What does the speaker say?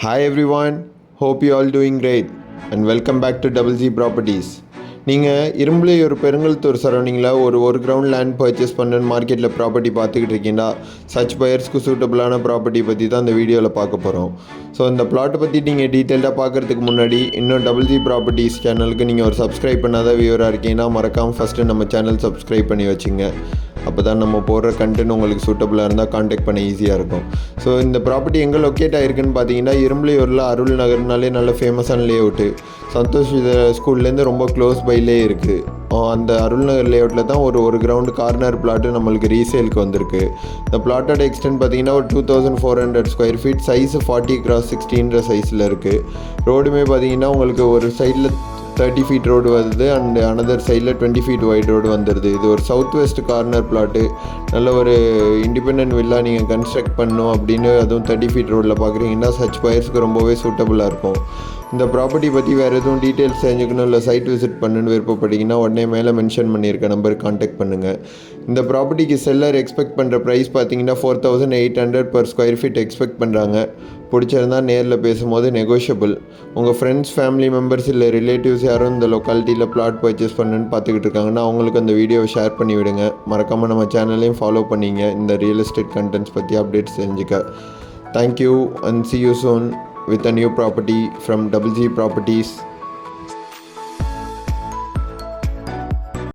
Hi everyone, hope you all doing great and welcome back to Double G Properties. நீங்கள் இரும்புலி ஒரு பெருங்கல்தூர் சரௌண்டிங்கில் ஒரு ground land purchase பண்ணுன்னு மார்க்கெட்டில் ப்ராப்பர்ட்டி பார்த்துக்கிட்டு இருக்கீங்கன்னா சச் பையர்ஸ்க்கு சூட்டபுளான ப்ராப்பர்ட்டி பற்றி தான் இந்த வீடியோவில் பார்க்க போகிறோம். ஸோ இந்த பிளாட்டை பற்றி நீங்கள் டீட்டெயில்டாக பார்க்குறதுக்கு முன்னாடி இன்னும் டபுள் ஜி ப்ராப்பர்ட்டிஸ் சேனலுக்கு நீங்கள் ஒரு சப்ஸ்கிரைப் பண்ணாத வியூவராக இருக்கீங்கன்னா மறக்காமல் ஃபஸ்ட்டு நம்ம சேனல் சப்ஸ்கிரைப் பண்ணி வச்சுங்க. அப்போ தான் நம்ம போடுற கண்டென்ட் உங்களுக்கு சூட்டபுளாக இருந்தால் காண்டாக்ட் பண்ண ஈஸியாக இருக்கும். ஸோ இந்த ப்ராப்பர்ட்டி எங்கே லொக்கேட் ஆகிருக்குன்னு பார்த்தீங்கன்னா இரும்புலியூரில் அருள் நகர்னாலே நல்ல ஃபேமஸான லே அவுட்டு. சந்தோஷ் ஸ்கூல்லேருந்து ரொம்ப க்ளோஸ் பைலே இருக்குது. அந்த அருள் நகர் லே அவுட்டில் தான் ஒரு கிரவுண்டு கார்னர் பிளாட்டு நம்மளுக்கு ரீசேலுக்கு வந்திருக்கு. இந்த பிளாட்டோட எக்ஸ்டென்ட் பார்த்தீங்கன்னா ஒரு 2400 ஸ்கொயர் ஃபீட், சைஸு 40x60 சைஸில் இருக்குது. ரோடுமே பார்த்தீங்கன்னா உங்களுக்கு ஒரு சைடில் 30 feet ரோடு வருது அண்ட் அனதர் சைடில் 20 feet வைட் ரோடு வந்துடுது. இது ஒரு சவுத் வெஸ்ட் கார்னர் பிளாட்டு. நல்ல ஒரு இண்டிபெண்டன்ட் வில்லா நீங்கள் கன்ஸ்ட்ரக்ட் பண்ணணும் அப்படின்னு அதுவும் 30 feet ரோடில் பார்க்குறீங்கன்னா சச் பயர்ஸ்க்கு ரொம்பவே சூட்டபுளாக இருக்கும். இந்த ப்ராப்பர்ட்டி பற்றி வேறு எதுவும் டீட்டெயில்ஸ் தெரிஞ்சுக்கணும் இல்லை சைட் விசிட் பண்ணுன்னு விருப்பப்பட்டீங்கன்னா உடனே மேலே மென்ஷன் பண்ணியிருக்க நம்பருக்கு காண்டாக்ட் பண்ணுங்கள். இந்த ப்ராப்பர்ட்டிக்கு செல்லர் எக்ஸ்பெக்ட் பண்ணுற ப்ரைஸ் பார்த்தீங்கன்னா 4800 per square feet எக்ஸ்பெக்ட் பண்ணுறாங்க. பிடிச்சிருந்தால் நேரில் பேசும்போது நெகோஷியபிள். உங்கள் ஃப்ரெண்ட்ஸ், ஃபேமிலி மெம்பர்ஸ் இல்லை ரிலேட்டிவ்ஸ் யாரும் இந்த லொக்காலிட்டியில் பிளாட் பர்ச்சேஸ் பண்ணுன்னு பார்த்துக்கிட்டு இருக்காங்கன்னா அவங்களுக்கு அந்த வீடியோவை ஷேர் பண்ணி விடுங்க. மறக்காமல் நம்ம சேனலையும் ஃபாலோ பண்ணிங்க இந்த ரியல் எஸ்டேட் கண்டென்ட்ஸ் பற்றி அப்டேட்ஸ் தெரிஞ்சுக்க. Thank you and see you soon with a new property from Double G Properties.